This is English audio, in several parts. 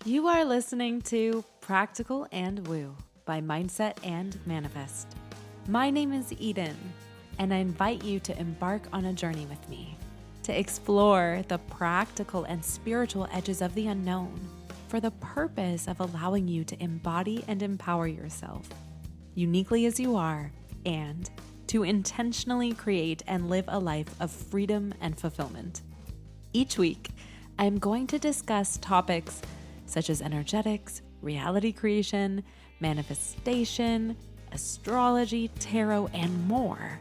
You are listening to Practical and Woo by Mindset and Manifest. My name is Eden, and I invite you to embark on a journey with me to explore the practical and spiritual edges of the unknown for the purpose of allowing you to embody and empower yourself uniquely as you are and to intentionally create and live a life of freedom and fulfillment. Each week, I am going to discuss topics such as energetics, reality creation, manifestation, astrology, tarot, and more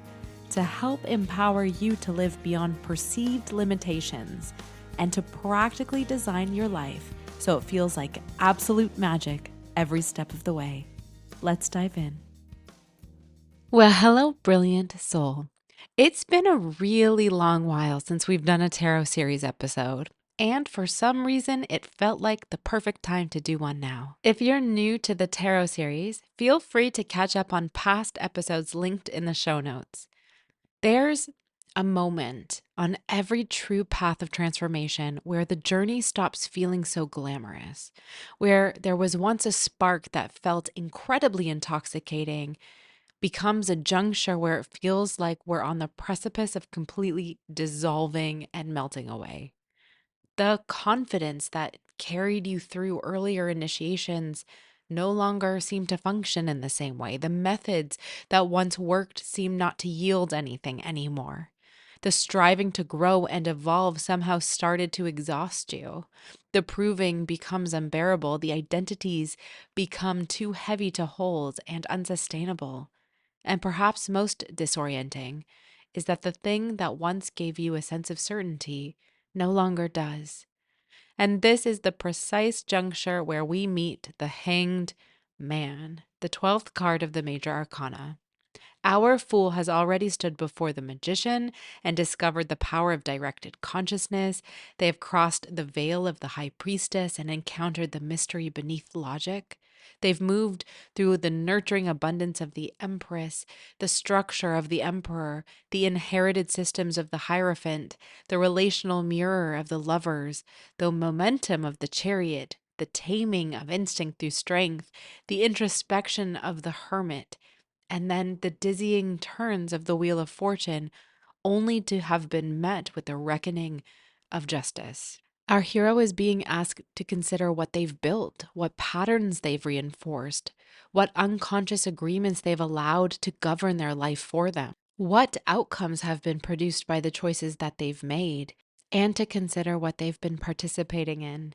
to help empower you to live beyond perceived limitations and to practically design your life so it feels like absolute magic every step of the way. Let's dive in. Well, hello, brilliant soul. It's been a really long while since we've done a tarot series episode. And for some reason, it felt like the perfect time to do one now. If you're new to the tarot series, feel free to catch up on past episodes linked in the show notes. There's a moment on every true path of transformation where the journey stops feeling so glamorous, where there was once a spark that felt incredibly intoxicating, becomes a juncture where it feels like we're on the precipice of completely dissolving and melting away. The confidence that carried you through earlier initiations no longer seem to function in the same way. The methods that once worked seem not to yield anything anymore. The striving to grow and evolve somehow started to exhaust you. The proving becomes unbearable. The identities become too heavy to hold and unsustainable. And perhaps most disorienting is that the thing that once gave you a sense of certainty no longer does. And this is the precise juncture where we meet the Hanged Man, the 12th card of the Major Arcana. Our fool has already stood before the magician and discovered the power of directed consciousness. They have crossed the veil of the high priestess and encountered the mystery beneath logic. They've moved through the nurturing abundance of the empress, the structure of the emperor, the inherited systems of the hierophant, the relational mirror of the lovers, the momentum of the chariot, the taming of instinct through strength, the introspection of the hermit, and then the dizzying turns of the Wheel of Fortune, only to have been met with the reckoning of justice. Our hero is being asked to consider what they've built, what patterns they've reinforced, what unconscious agreements they've allowed to govern their life for them, what outcomes have been produced by the choices that they've made, and to consider what they've been participating in.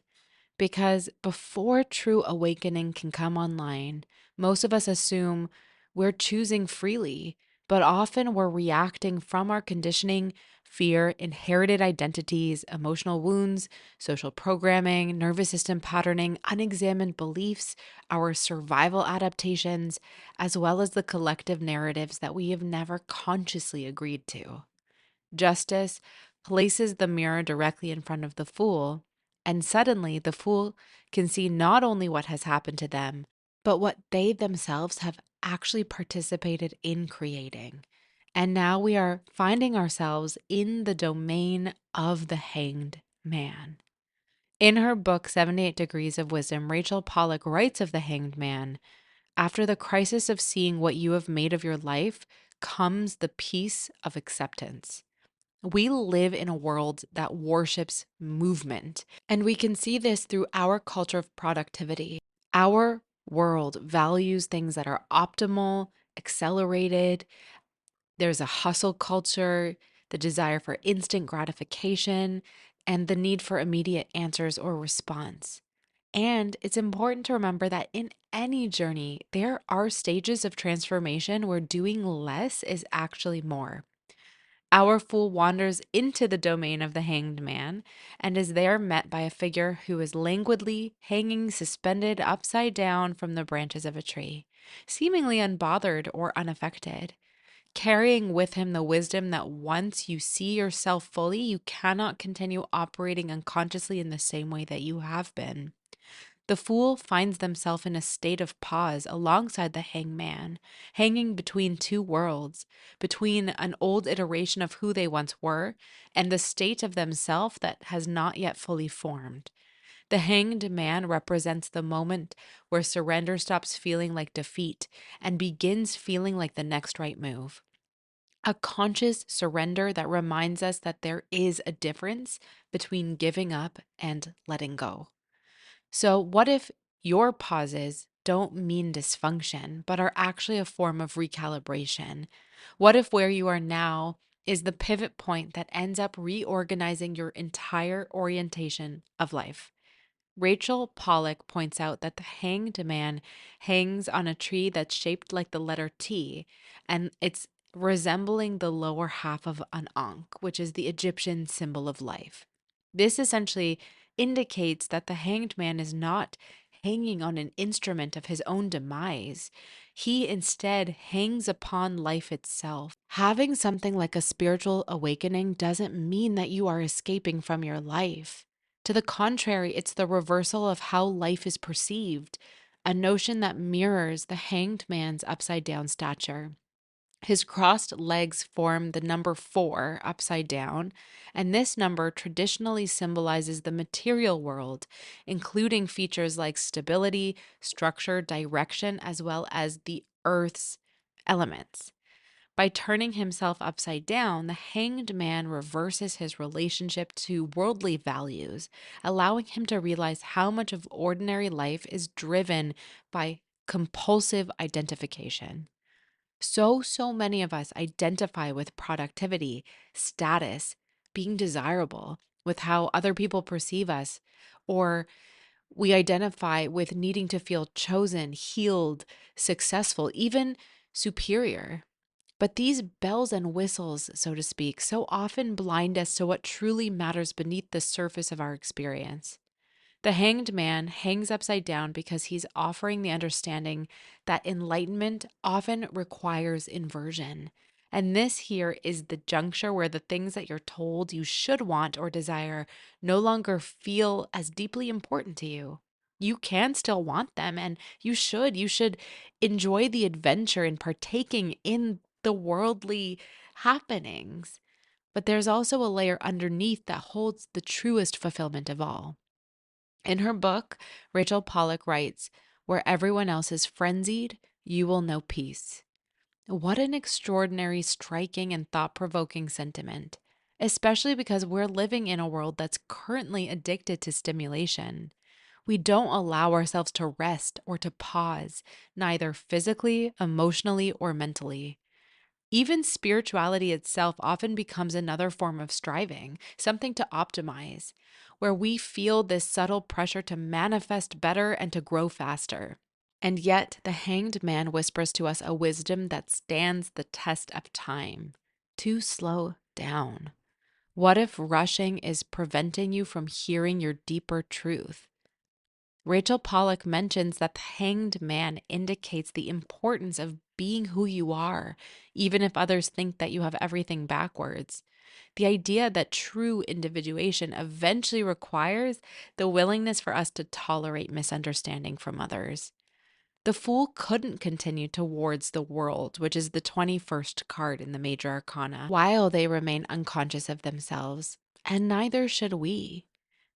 Because before true awakening can come online, most of us assume we're choosing freely, but often we're reacting from our conditioning, fear, inherited identities, emotional wounds, social programming, nervous system patterning, unexamined beliefs, our survival adaptations, as well as the collective narratives that we have never consciously agreed to. Justice places the mirror directly in front of the fool, and suddenly the fool can see not only what has happened to them, but what they themselves have actually participated in creating. And now we are finding ourselves in the domain of the hanged man. In her book, 78 Degrees of Wisdom, Rachel Pollack writes of the hanged man: after the crisis of seeing what you have made of your life comes the peace of acceptance. We live in a world that worships movement, and we can see this through our culture of productivity. Our world values things that are optimal, accelerated. There's a hustle culture, the desire for instant gratification, and the need for immediate answers or response. And it's important to remember that in any journey, there are stages of transformation where doing less is actually more. Our fool wanders into the domain of the hanged man and is there met by a figure who is languidly hanging suspended upside down from the branches of a tree, seemingly unbothered or unaffected, carrying with him the wisdom that once you see yourself fully, you cannot continue operating unconsciously in the same way that you have been. The fool finds themselves in a state of pause alongside the hangman, hanging between two worlds, between an old iteration of who they once were and the state of themselves that has not yet fully formed. The hanged man represents the moment where surrender stops feeling like defeat and begins feeling like the next right move. A conscious surrender that reminds us that there is a difference between giving up and letting go. So, what if your pauses don't mean dysfunction, but are actually a form of recalibration? What if where you are now is the pivot point that ends up reorganizing your entire orientation of life? Rachel Pollack points out that the hanged man hangs on a tree that's shaped like the letter T, and it's resembling the lower half of an ankh, which is the Egyptian symbol of life. This essentially indicates that the hanged man is not hanging on an instrument of his own demise. He instead hangs upon life itself. Having something like a spiritual awakening doesn't mean that you are escaping from your life. To the contrary, it's the reversal of how life is perceived, a notion that mirrors the hanged man's upside down stature. His crossed legs form the number 4 upside down, and this number traditionally symbolizes the material world, including features like stability, structure, direction, as well as the earth's elements. By turning himself upside down, the hanged man reverses his relationship to worldly values, allowing him to realize how much of ordinary life is driven by compulsive identification. So many of us identify with productivity, status, being desirable, with how other people perceive us, or we identify with needing to feel chosen, healed, successful, even superior. But these bells and whistles, so to speak, so often blind us to what truly matters beneath the surface of our experience. The hanged man hangs upside down because he's offering the understanding that enlightenment often requires inversion. And this here is the juncture where the things that you're told you should want or desire no longer feel as deeply important to you. You can still want them, and you should. You should enjoy the adventure in partaking in the worldly happenings. But there's also a layer underneath that holds the truest fulfillment of all. In her book, Rachel Pollack writes, "Where everyone else is frenzied, you will know peace." What an extraordinary, striking, and thought provoking sentiment, especially because we're living in a world that's currently addicted to stimulation. We don't allow ourselves to rest or to pause, neither physically, emotionally, or mentally. Even spirituality itself often becomes another form of striving, something to optimize, where we feel this subtle pressure to manifest better and to grow faster. And yet, the hanged man whispers to us a wisdom that stands the test of time. To slow down. What if rushing is preventing you from hearing your deeper truth? Rachel Pollack mentions that the hanged man indicates the importance of being who you are, even if others think that you have everything backwards. The idea that true individuation eventually requires the willingness for us to tolerate misunderstanding from others. The fool couldn't continue towards the world, which is the 21st card in the Major Arcana, while they remain unconscious of themselves, and neither should we.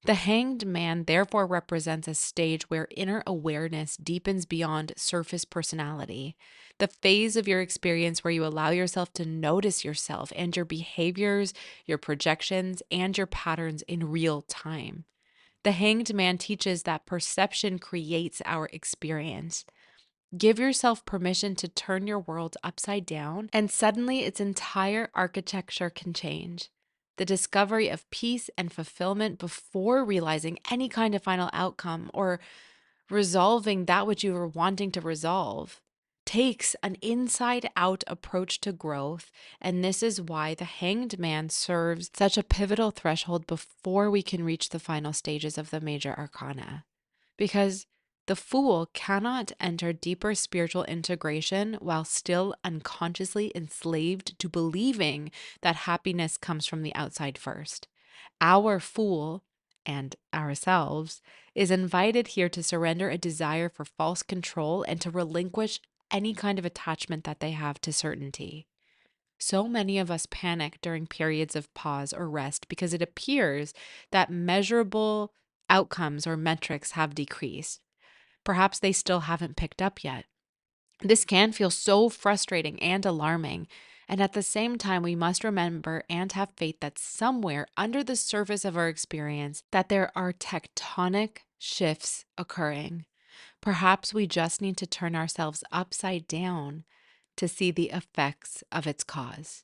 The hanged man therefore represents a stage where inner awareness deepens beyond surface personality, the phase of your experience where you allow yourself to notice yourself and your behaviors, your projections, and your patterns in real time. The hanged man teaches that perception creates our experience. Give yourself permission to turn your world upside down, and suddenly its entire architecture can change. The discovery of peace and fulfillment before realizing any kind of final outcome or resolving that which you were wanting to resolve takes an inside out approach to growth. And this is why the hanged man serves such a pivotal threshold before we can reach the final stages of the major arcana. Because the fool cannot enter deeper spiritual integration while still unconsciously enslaved to believing that happiness comes from the outside first. Our fool and ourselves is invited here to surrender a desire for false control and to relinquish any kind of attachment that they have to certainty. So many of us panic during periods of pause or rest because it appears that measurable outcomes or metrics have decreased. Perhaps they still haven't picked up yet. This can feel so frustrating and alarming. And at the same time, we must remember and have faith that somewhere under the surface of our experience, that there are tectonic shifts occurring. Perhaps we just need to turn ourselves upside down to see the effects of its cause.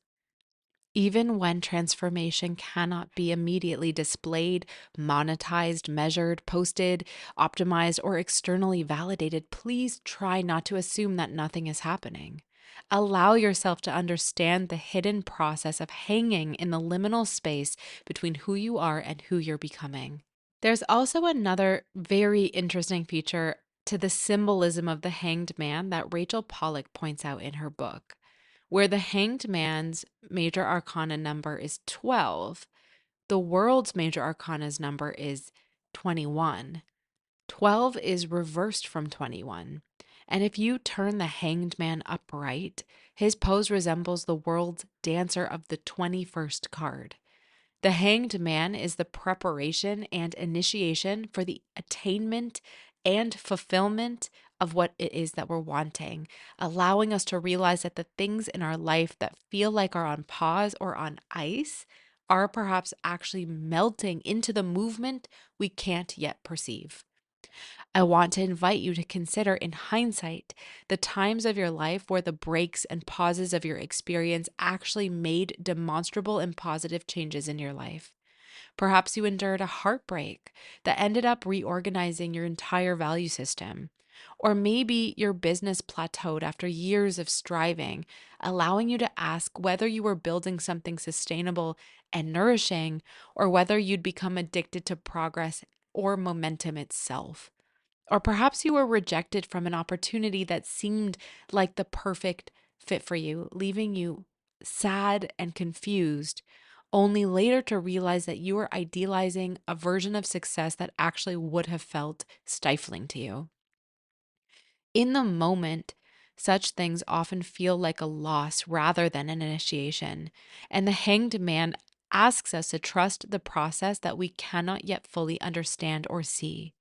Even when transformation cannot be immediately displayed, monetized, measured, posted, optimized, or externally validated, please try not to assume that nothing is happening. Allow yourself to understand the hidden process of hanging in the liminal space between who you are and who you're becoming. There's also another very interesting feature to the symbolism of the hanged man that Rachel Pollack points out in her book. Where the hanged man's major arcana number is 12, the world's major arcana's number is 21. 12 is reversed from 21. And if you turn the hanged man upright, his pose resembles the world's dancer of the 21st card. The hanged man is the preparation and initiation for the attainment and fulfillment of what it is that we're wanting, allowing us to realize that the things in our life that feel like are on pause or on ice are perhaps actually melting into the movement we can't yet perceive. I want to invite you to consider in hindsight the times of your life where the breaks and pauses of your experience actually made demonstrable and positive changes in your life. Perhaps you endured a heartbreak that ended up reorganizing your entire value system. Or maybe your business plateaued after years of striving, allowing you to ask whether you were building something sustainable and nourishing, or whether you'd become addicted to progress or momentum itself. Or perhaps you were rejected from an opportunity that seemed like the perfect fit for you, leaving you sad and confused, only later to realize that you were idealizing a version of success that actually would have felt stifling to you. In the moment, such things often feel like a loss rather than an initiation. And the hanged man asks us to trust the process that we cannot yet fully understand or see.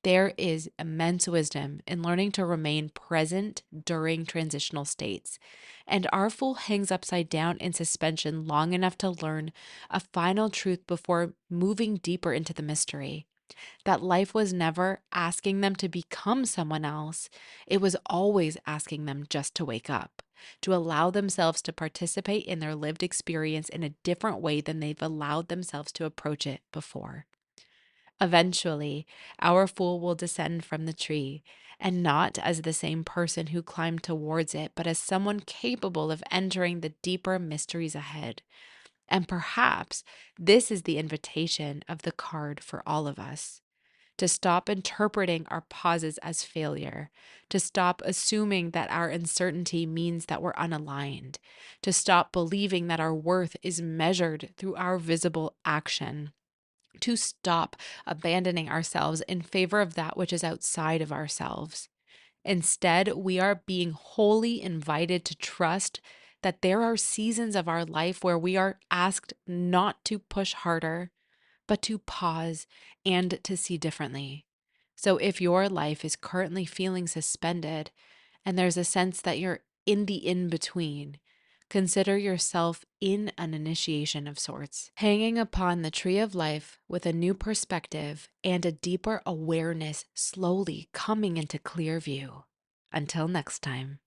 There is immense wisdom in learning to remain present during transitional states, and our fool hangs upside down in suspension long enough to learn a final truth before moving deeper into the mystery. That life was never asking them to become someone else, it was always asking them just to wake up, to allow themselves to participate in their lived experience in a different way than they've allowed themselves to approach it before. Eventually, our fool will descend from the tree, and not as the same person who climbed towards it, but as someone capable of entering the deeper mysteries ahead. And perhaps this is the invitation of the card for all of us: to stop interpreting our pauses as failure, to stop assuming that our uncertainty means that we're unaligned, to stop believing that our worth is measured through our visible action, to stop abandoning ourselves in favor of that which is outside of ourselves. Instead, we are being wholly invited to trust that there are seasons of our life where we are asked not to push harder, but to pause and to see differently. So if your life is currently feeling suspended and there's a sense that you're in the in between, consider yourself in an initiation of sorts, hanging upon the tree of life with a new perspective and a deeper awareness slowly coming into clear view. Until next time.